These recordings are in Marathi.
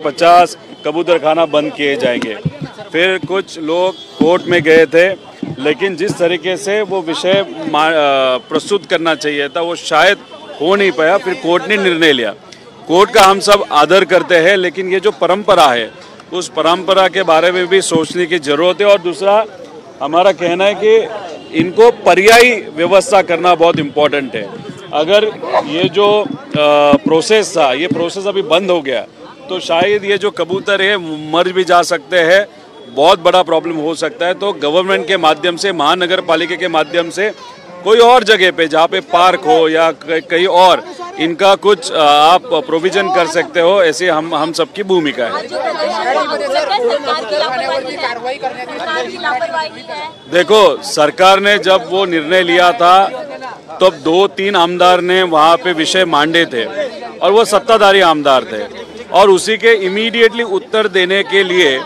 50 कबूतर खाना बंद किए जाएंगे। फिर कुछ लोग कोर्ट में गए थे, लेकिन जिस तरीके से वो विषय प्रस्तुत करना चाहिए था वो शायद हो नहीं पाया। फिर कोर्ट ने निर्णय लिया। कोर्ट का हम सब आदर करते हैं, लेकिन ये जो परंपरा है उस परंपरा के बारे में भी सोचने की ज़रूरत है। और दूसरा हमारा कहना है कि इनको पर्यायी व्यवस्था करना बहुत इम्पोर्टेंट है। अगर ये जो प्रोसेस था, ये प्रोसेस अभी बंद हो गया तो शायद ये जो कबूतर है मर भी जा सकते हैं, बहुत बड़ा प्रॉब्लम हो सकता है। तो गवर्नमेंट के माध्यम से, महानगर पालिका के माध्यम से कोई और जगह पे जहाँ पे पार्क हो या कहीं और इनका कुछ आप प्रोविजन कर सकते हो, ऐसे हम सबकी भूमिका है। देखो, सरकार ने जब वो निर्णय लिया था तब 2-3 आमदार ने वहाँ पे विषय मांडे थे और वो सत्ताधारी आमदार थे, और उसी के इमीडिएटली उत्तर देने के लिए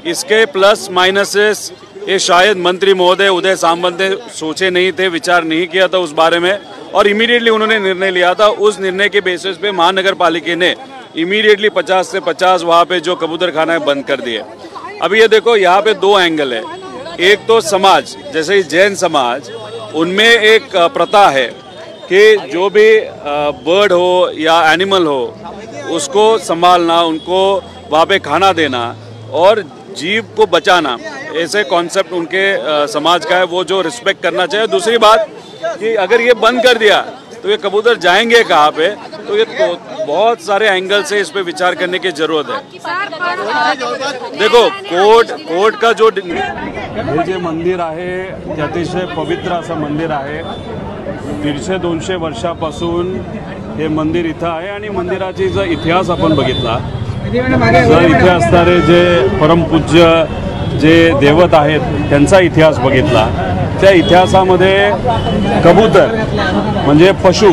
इसके प्लस माइनसेस ये शायद मंत्री महोदय उदय सामंत ने सोचे नहीं थे, विचार नहीं किया था उस बारे में, और इमीडिएटली उन्होंने निर्णय लिया था। उस निर्णय के बेसिस पे महानगर पालिका ने इमीडिएटली 50 से 50 वहाँ पे जो कबूतर खाना है बंद कर दिए। अभी ये देखो, यहाँ पे 2 एंगल है। एक तो समाज, जैसे जैन समाज, उनमें एक प्रथा है कि जो भी बर्ड हो या एनिमल हो उसको संभालना, उनको वहाँ पे खाना देना और जीव को बचाना, ऐसे कॉन्सेप्ट उनके समाज का है, वो जो रिस्पेक्ट करना चाहिए। दूसरी बात कि अगर ये बंद कर दिया तो ये कबूतर जाएंगे कहाँ पे, तो ये तो बहुत सारे एंगल से इस पे विचार करने की जरूरत है। देखो, कोर्ट का जो हे जे मंदिर आहे ते अतिशय पवित्र असं मंदिर आहे। 150-200 वर्षापासून हे मंदिर इथं आहे आणि मंदिराची जर इतिहास आपण बघितला, जर इथे असणारे जे परमपूज्य जे देवत आहेत त्यांचा इतिहास बघितला, त्या इतिहासामध्ये कबूतर म्हणजे पशु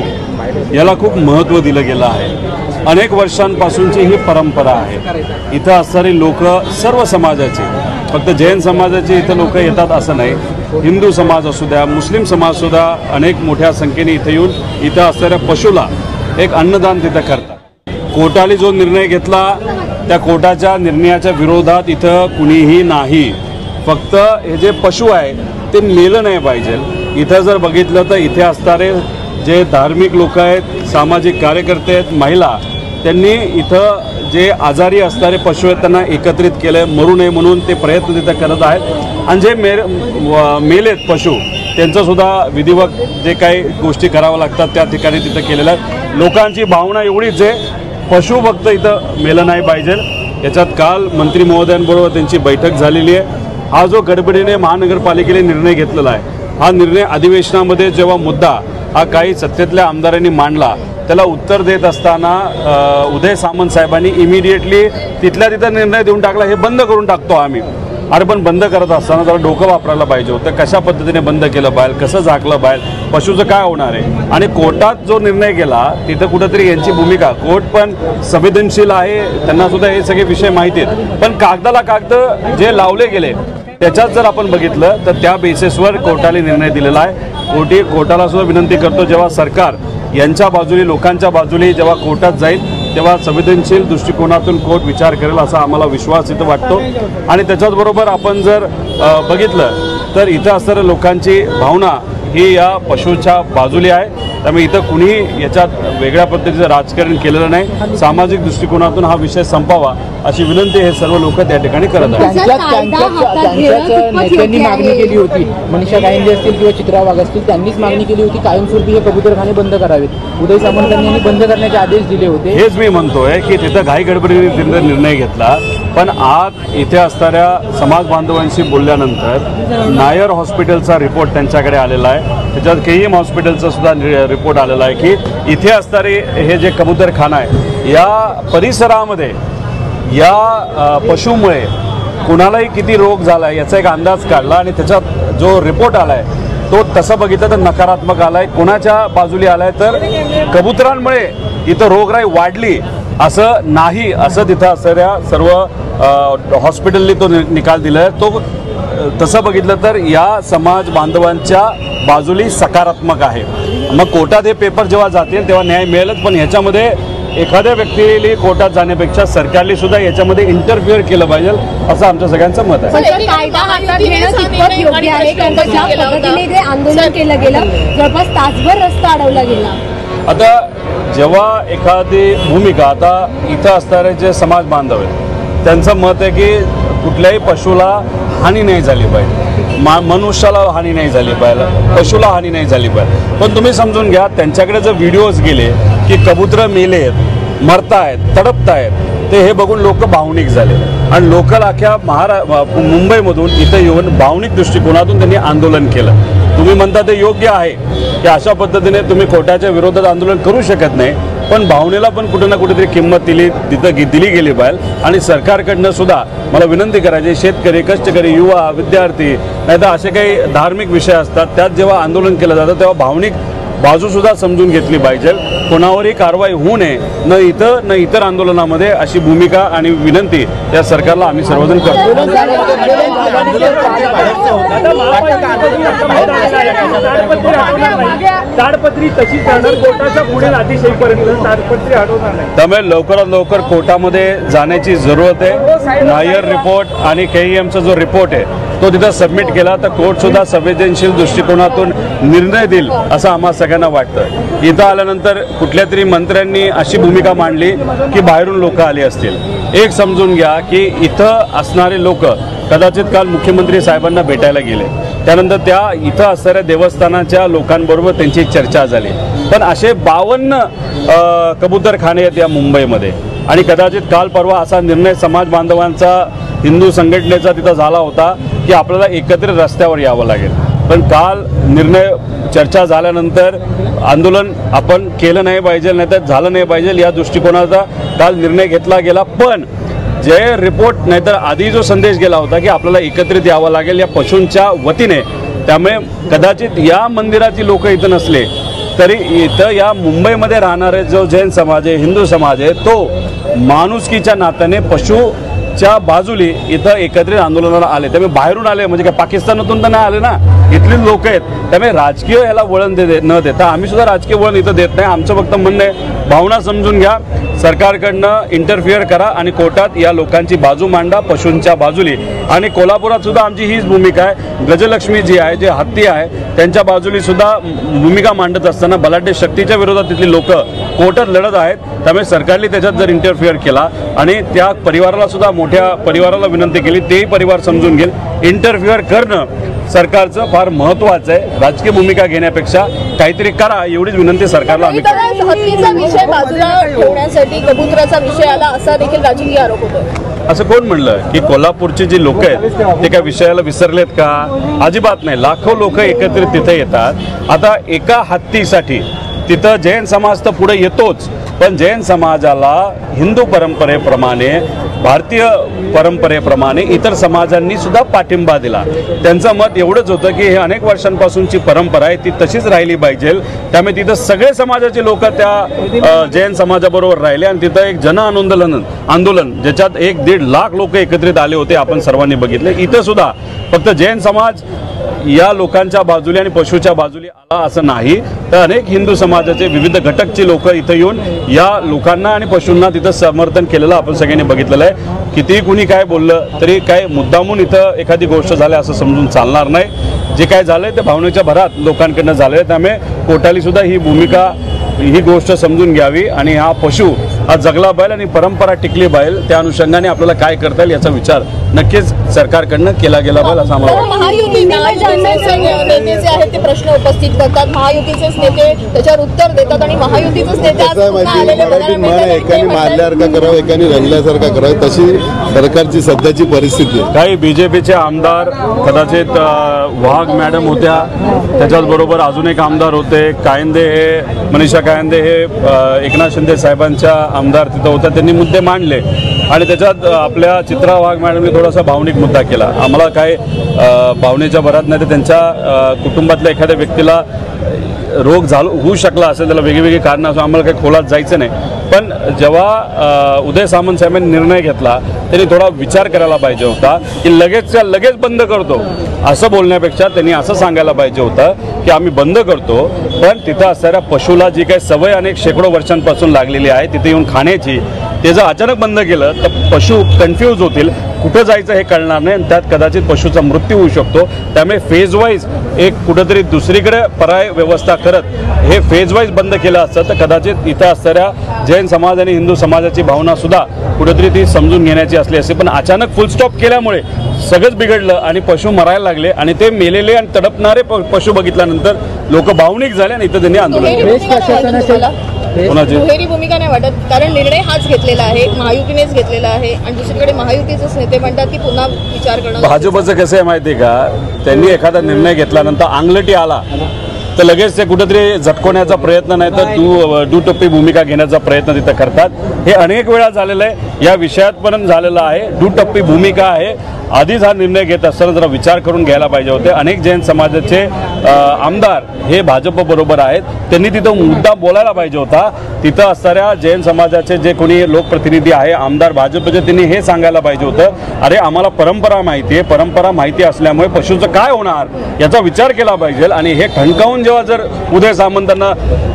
याला खूप महत्त्व दिलं गेलं आहे। अनेक वर्षांपासूनची ही परंपरा आहे। इथं असणारी लोक सर्व समाजाची, फक्त जैन समाजाचे इथं लोक येतात असं नाही, हिंदू समाज असू द्या, मुस्लिम समाजसुद्धा अनेक मोठ्या संख्येने इथे येऊन इथं असणाऱ्या पशुला एक अन्नदान तिथं करतात। कोर्टाने जो निर्णय घेतला त्या कोर्टाच्या निर्णयाच्या विरोधात इथं कुणीही नाही। फक्त हे जे पशु आहे ते मेलं नाही पाहिजे। इथं जर बघितलं तर इथे असणारे जे धार्मिक लोक आहेत, सामाजिक कार्यकर्ते आहेत, महिला, त्यांनी इथं जे आजारी असणारे पशु आहेत त्यांना एकत्रित केलं, मरू नये म्हणून ते प्रयत्न तिथं करत आहेत। आणि जे मेलेत पशु त्यांचंसुद्धा विधिवत जे काही गोष्टी कराव्या लागतात त्या ठिकाणी तिथं केलेल्या आहेत। लोकांची भावना एवढीच आहे, पशु फक्त इथं मेलं नाही पाहिजे। याच्यात काल मंत्री महोदयांबरोबर त्यांची बैठक झालेली आहे। हा जो गडबडीने महानगरपालिकेने निर्णय घेतलेला आहे, हा निर्णय अधिवेशनामध्ये जेव्हा मुद्दा हा काही सत्तेतल्या आमदारांनी मांडला, त्याला उत्तर देत असताना उदय सामंत साहेबांनी इमिडिएटली तिथल्या तिथं निर्णय देऊन टाकला, हे बंद करून टाकतो आम्ही। अरे पण बंद करत असताना जरा डोकं वापरायला पाहिजे होतं, कशा पद्धतीने बंद केलं बाहेर, कसं झाकलं बाहेर, पशुचं काय होणार आहे। आणि कोर्टात जो निर्णय गेला तिथं कुठंतरी यांची भूमिका, कोर्ट पण संवेदनशील आहे, त्यांना सुद्धा हे सगळे विषय माहिती आहेत, पण कागदाला कागद जे लावले गेले त्याच्यात जर आपण बघितलं तर त्या बेसिसवर कोर्टाने निर्णय दिलेला आहे। कोर्टाला सुद्धा विनंती करतो, जेव्हा सरकार यांच्या बाजूने, लोकांच्या बाजूने जेव्हा कोर्टात जाईल तेव्हा संवेदनशील दृष्टिकोनातून कोर्ट विचार करेल असा आम्हाला विश्वास इथं वाटतो। आणि त्याच्याचबरोबर आपण जर बघितलं तर इथं असणाऱ्या लोकांची भावना ही या पशुच्या बाजूली आहे। त्यामुळे इथं कुणीही याच्यात वेगळ्या पद्धतीचं राजकारण केलेलं नाही। सामाजिक दृष्टिकोनातून हा विषय संपावा अशी विनंती हे सर्व लोक त्या ठिकाणी करत आहेत। नेत्यांनी मागणी केली होती, मनीषा गायंदे असतील किंवा चित्रा वाघ असतील, त्यांनीच मागणी केली होती कायमस्वरूपी हे कबूतरखाने बंद करावेत। उदय सामंत यांनी बंद करण्याचे आदेश दिले होते। हेच मी म्हणतोय की तिथं घाई गडबडीने निर्णय घेतला, पण आज इथे असणाऱ्या समाज बांधवांशी बोलल्यानंतर नायर हॉस्पिटलचा रिपोर्ट त्यांच्याकडे आलेला आहे, त्याच्यात केईएम हॉस्पिटलचा सुद्धा रिपोर्ट आलेला आहे की इथे असणारे हे जे कबूतरखाना आहे या परिसरामध्ये या पशुमुळे कुणालाही किती रोग झाला आहे याचा एक अंदाज काढला, आणि त्याच्यात जो रिपोर्ट आला आहे तो तसं बघितलं तर नकारात्मक आला आहे। कोणाच्या बाजूली आला आहे तर कबुतरांमुळे इथं रोगराई वाढली असं नाही, असं तिथं असणाऱ्या सर्व हॉस्पिटलनी तो निकाल दिला आहे। तो तसं बघितलं तर या समाज बांधवांच्या बाजूली सकारात्मक आहे। मग कोर्टात हे पेपर जेव्हा जातील तेव्हा न्याय मिळेलच, पण ह्याच्यामध्ये एखाद्या व्यक्तीला कोर्टात जाण्यापेक्षा सरकारने सुद्धा याच्यामध्ये इंटरफिअर केलं पाहिजे असं आमचं सगळ्यांचं मत आहे. कायदा हातात घेणं कितपत योग्य आहे, कारण ज्या पद्धतीने ते आंदोलन केलं गेलं, जवळपास तासभर रस्ता अडवला गेला. आता जेव्हा एखादी भूमिका, आता इथं असणारे जे समाज बांधव आहेत त्यांचं मत आहे की कुठल्याही पशुला हानी नाही झाली पाहिजे, मनुष्याला हानी नाही झाली पाहिजे, पशुला हानी नाही झाली पाहिजे. पण तुम्ही समजून घ्या, त्यांच्याकडे जर व्हिडिओज गेले की कबूतर मेलेत, मरतायत, तडपतायत, ते हे बघून लोक भावनिक झाले आणि लोकल अख्ख्या मुंबईमधून इथं येऊन भावनिक दृष्टिकोनातून त्यांनी आंदोलन केलं. तुम्ही म्हणता ते योग्य आहे की अशा पद्धतीने तुम्ही कोर्टाच्या विरोधात आंदोलन करू शकत नाही, पण भावनेला पण कुठे ना कुठेतरी किंमत दिली गेली पाहिजे. आणि सरकारकडनं सुद्धा मला विनंती करायची, शेतकरी, कष्टकरी, युवा, विद्यार्थी, नाहीतर असे काही धार्मिक विषय असतात, त्यात जेव्हा आंदोलन केलं जातं तेव्हा भावनिक बाजूसुद्धा समजून घेतली पाहिजे. कोणावरही कारवाई होऊ नये, न इथं न इतर आंदोलनामध्ये, अशी भूमिका आणि विनंती या सरकारला आम्ही सर्वजण करतो. त्यामुळे लवकरात लवकर कोर्टामध्ये जाण्याची जरूरत आहे. नायर रिपोर्ट आणि KEMचा जो रिपोर्ट आहे तो तिथं सबमिट केला तर कोर्टसुद्धा संवेदनशील दृष्टिकोनातून निर्णय देईल असं आम्हा सगळ्यांना वाटतं. इथं आल्यानंतर कुठल्या तरी मंत्र्यांनी अशी भूमिका मांडली की बाहेरून लोक आली असतील. एक समजून घ्या की इथं असणारे लोक कदाचित काल मुख्यमंत्री साहेबांना भेटायला गेले, त्यानंतर त्या इथं असणाऱ्या देवस्थानाच्या लोकांबरोबर त्यांची चर्चा झाली. पण असे 52 कबूतरखाने आहेत या मुंबईमध्ये आणि कदाचित काल परवा असा निर्णय समाज बांधवांचा, हिंदू संघटनेचा तिथं झाला होता की आपल्याला एकत्रित रस्त्यावर यावं लागेल. पण काल निर्णय चर्चा झाल्यानंतर आंदोलन आपण केलं नाही पाहिजे, नाही तर झालं नाही पाहिजे या दृष्टिकोनाचा काल निर्णय घेतला गेला. पण जे रिपोर्ट, नाहीतर आधी जो संदेश गेला होता की आपल्याला एकत्रित यावं लागेल या पशूंच्या वतीने, त्यामुळे कदाचित या मंदिराची लोक इथं नसले तरी इथं या मुंबईमध्ये राहणारे जो जैन समाज आहे, हिंदू समाज आहे, तो माणुसकीच्या नात्याने पशुच्या बाजूली इथं एकत्रित आंदोलनाला आले. त्यामुळे बाहेरून आले म्हणजे काय पाकिस्तानातून तर नाही आले ना, इथली लोक आहेत. त्यामुळे राजकीय याला वळण न देता आम्ही सुद्धा राजकीय वळण इथं देत नाही. आमचं फक्त म्हणणं आहे, भावना समजून घ्या, सरकारकडनं इंटरफिअर करा आणि कोर्टात या लोकांची बाजू मांडा पशूंच्या बाजूली. आणि कोल्हापुरात सुद्धा आमची हीच भूमिका आहे. गजलक्ष्मी जी आहे, जे हत्ती आहे, त्यांच्या बाजूली सुद्धा भूमिका मांडत असताना बलाढ्य शक्तीच्या विरोधात तिथली लोक कोर्टात लढत आहेत. त्यामुळे सरकारने त्याच्यात जर इंटरफिअर केला आणि त्या परिवाराला सुद्धा, मोठ्या परिवाराला विनंती केली, तेही परिवार समजून घेईल. इंटरफिअर करणं सरकारचं फार महत्त्वाचं आहे. राजकीय भूमिका घेण्यापेक्षा काहीतरी करा एवढीच विनंती सरकारला आम्ही करतो. हत्तीचा विषय बाजूला ठेवण्यासाठी कबुतराचा विषय आला असा देखील राजकीय आरोप होतो. असं कोण म्हणलं की कोल्हापूरची जी लोक आहेत ते काय विषयाला विसरलेत का? अजिबात नाही. लाखो लोक एकत्रित तिथे येतात. आता एका हत्तीसाठी तिथं जैन समाज तर पुढे येतोच, पण जैन समाजाला हिंदू परंपरेप्रमाणे, भारतीय परंपरेप्रमाणे इतर समाजांनी सुद्धा पाठिंबा दिला. त्यांचं मत एवढंच होतं की हे अनेक वर्षांपासूनची परंपरा आहे, ती तशीच राहिली पाहिजे. त्यामुळे तिथं सगळे समाजाचे लोक त्या जैन समाजाबरोबर राहिले आणि तिथं एक जन आंदोलन ज्याच्यात 1-1.5 लाख लोक एकत्रित आले होते, आपण सर्वांनी बघितले. इथं सुद्धा फक्त जैन समाज या लोकांच्या बाजूने आणि पशुच्या बाजूने आला असं नाही, तर अनेक हिंदू समाजाचे विविध घटकची लोक इथं येऊन या लोकांना आणि पशूंना तिथं समर्थन केलेलं आपण सगळ्यांनी बघितलेलं आहे. कितीही कुणी काय बोललं तरी काय मुद्दामून इथं एखादी गोष्ट झाली असं समजून चालणार नाही. जे काय झालंय ते भावनेच्या भरात लोकांकडनं झालंय. त्यामुळे कोर्टाने सुद्धा ही गोष्ट समजून घ्यावी आणि हा पशु हा जगला पाहिजे आणि परंपरा टिकली पाहिजे. त्या अनुषंगाने आपल्याला काय करता येईल याचा विचार नक्कीच सरकारकडनं केला गेला पाहिजे असं आम्हाला वाटतं. नेते जे आहेत ते प्रश्न उपस्थित करतात, महायुतीचेच नेते त्याच्यावर उत्तर देतात आणि महायुतीचेच नेते एकाने मारल्यासारखं करावं, एकाने रंगल्यासारखं करावं, तशी सरकारची सध्याची परिस्थिती. काही BJPचे आमदार, कदाचित वाघ मॅडम होत्या, त्याच्याच बरोबर अजून एक आमदार होते, कायंदे हे, मनीषा कायंदे हे एकनाथ शिंदे साहेबांच्या आमदार तिथं होत्या. त्यांनी मुद्दे मांडले आणि त्याच्यात आपल्या चित्रा वाघ मॅडमने थोडासा भावनिक मुद्दा केला. आम्हाला काय भावनेच्या भरात नाही तर त्यांच्या कुटुंबातल्या एखाद्या व्यक्तीला रोग होऊ शकला असेल, त्याला वेगवेगळी कारणं असं आम्हाला काही खोलात जायचं नाही. पण जेव्हा उदय सामंत साहेबांनी निर्णय घेतला त्यांनी थोडा विचार करायला पाहिजे होता की लगेच बंद करतो असं बोलण्यापेक्षा त्यांनी असं सांगायला पाहिजे होतं की आम्ही बंद करतो, पण तिथं असणाऱ्या पशुला जी काही सवय अनेक शेकडो वर्षांपासून लागलेली आहे तिथे येऊन खाण्याची, ते जर अचानक बंद केलं तर पशु कन्फ्यूज होतील, कुठं जायचं हे कळणार नाही आणि त्यात कदाचित पशुचा मृत्यू होऊ शकतो. त्यामुळे फेज वाईज एक कुठंतरी दुसरीकडे पर्याय व्यवस्था करत हे फेज वाईज बंद केलं असतं तर कदाचित इथं असणाऱ्या जैन समाज आणि हिंदू समाजाची भावना सुद्धा कुठंतरी ती समजून घेण्याची असली असते. पण अचानक फुल स्टॉप केल्यामुळे सगळंच बिघडलं आणि पशु मरायला लागले आणि ते मेलेले आणि तडपणारे पशु बघितल्यानंतर लोक भावनिक झाले आणि इथं त्यांनी आंदोलन दुहेरी भूमिका नाही वाटत, कारण निर्णय हाच घेतलेला आहे, महायुतीनेच घेतलेला आहे आणि दुसरीकडे महायुतीचेच नेते म्हणतात की पुन्हा विचार करणं. भाजपचं कसं आहे माहिती आहे का, त्यांनी एखादा निर्णय घेतल्यानंतर अंगलटी आला तर लगेच ते कुठेतरी झटकवण्याचा प्रयत्न नाही तर दुटप्पी भूमिका घेण्याचा प्रयत्न तिथं करतात. हे अनेक वेळा झालेलं आहे, या विषयात पण झालेलं आहे. दुटप्पी भूमिका आहे. आधीच हा निर्णय घेत असताना जरा विचार करून घ्यायला पाहिजे होते. अनेक जैन समाजाचे आमदार हे भाजप बरोबर आहेत, त्यांनी तिथं मुद्दा बोलायला पाहिजे होता. तिथं असणाऱ्या जैन समाजाचे जे कोणी लोकप्रतिनिधी आहे, आमदार भाजपचे, त्यांनी हे सांगायला पाहिजे होतं, अरे आम्हाला परंपरा माहिती आहे, परंपरा माहिती असल्यामुळे पशुचं काय होणार याचा विचार केला पाहिजे. आणि हे ठणकावून जेव्हा जर उदय सामंतांना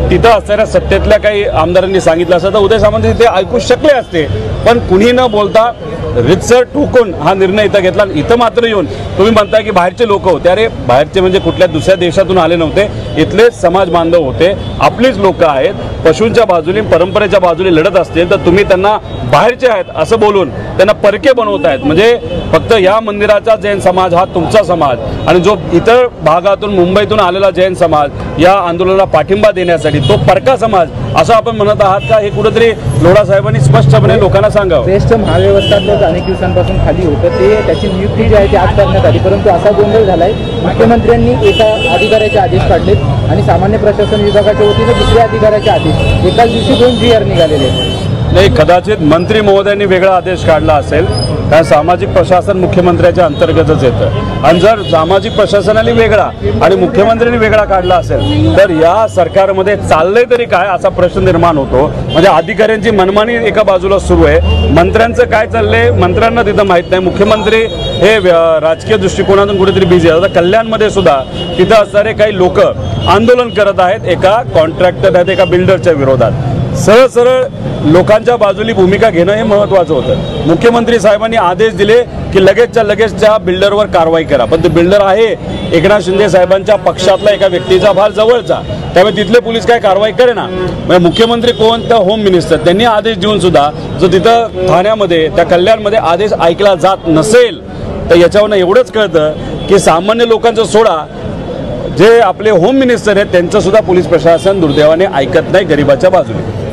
तिथं असणाऱ्या सत्तेतल्या काही आमदारांनी सांगितलं असतं तर उदय सामंत तिथे ऐकू शकले असते, पण कुणी न बोलता रितसर ठोकून हा निर्णय इथं घेतला. इथं मात्र येऊन तुम्ही म्हणताय की बाहेरचे लोक होते, अरे बाहेरचे म्हणजे कुठल्या दुसऱ्या देशातून आले नव्हते, इथलेच समाज बांधव होते, आपलीच लोक आहेत. पशूंच्या बाजूने परंपरेच्या बाजूने लढत असतील तर तुम्ही त्यांना बाहेरचे आहेत असं बोलून त्यांना परके बनवत आहेत. म्हणजे फक्त या मंदिराचा जैन समाज हा तुमचा समाज आणि जो इतर भागातून मुंबईतून आलेला जैन समाज या आंदोलनाला पाठिंबा देण्यासाठी तो परका समाज असं आपण म्हणत आहात का, हे कुठेतरी लोढा साहेबांनी स्पष्टपणे लोकांना सांगावं. बेस्ट महाव्यवस्थापन अनेक दिवसांपासून खाली होतं, ते त्याची नियुक्ती जी आहे ती आज करण्यात आली, परंतु असा गोंधळ झालाय, मुख्यमंत्र्यांनी एका अधिकाऱ्याचे आदेश काढलेत आणि सामान्य प्रशासन विभागाच्या वतीने दुसऱ्या अधिकाऱ्याचे आदेश, एकाच दिवशी 2 GR निघालेले आहेत. नाही, कदाचित मंत्री महोदयांनी वेगळा आदेश काढला असेल, कारण सामाजिक प्रशासन मुख्यमंत्र्याच्या अंतर्गतच येतं आणि जर सामाजिक प्रशासनाने वेगळा आणि मुख्यमंत्र्यांनी वेगळा काढला असेल तर या सरकारमध्ये चाललंय तरी काय असा प्रश्न निर्माण होतो. म्हणजे अधिकाऱ्यांची मनमानी एका बाजूला सुरू आहे, मंत्र्यांचं काय चाललंय मंत्र्यांना तिथं माहीत नाही. मुख्यमंत्री हे राजकीय दृष्टिकोनातून कुठेतरी बिझी आहे. आता कल्याणमध्ये सुद्धा तिथं असणारे काही लोक आंदोलन करत आहेत एका कॉन्ट्रॅक्टर आहेत, एका बिल्डरच्या विरोधात. सरळ सरळ लोकांच्या बाजूली भूमिका घेणं हे महत्त्वाचं होतं. मुख्यमंत्री साहेबांनी आदेश दिले की लगेचच्या लगेचच्या बिल्डरवर कारवाई करा, पण ते बिल्डर आहे एकनाथ शिंदे साहेबांच्या पक्षातला एका व्यक्तीचा फार जवळचा, त्यामुळे तिथले पोलीस काय कारवाई करेना. म्हणजे मुख्यमंत्री कोण, तर होम मिनिस्टर, त्यांनी आदेश देऊन सुद्धा जो तिथं ठाण्यामध्ये त्या कल्याणमध्ये आदेश ऐकला जात नसेल तर याच्यावरनं एवढंच कळतं की सामान्य लोकांचं सोडा, जे आपले होम मिनिस्टर आहेत त्यांचं सुद्धा पोलीस प्रशासन दुर्दैवाने ऐकत नाही गरिबाच्या बाजूने.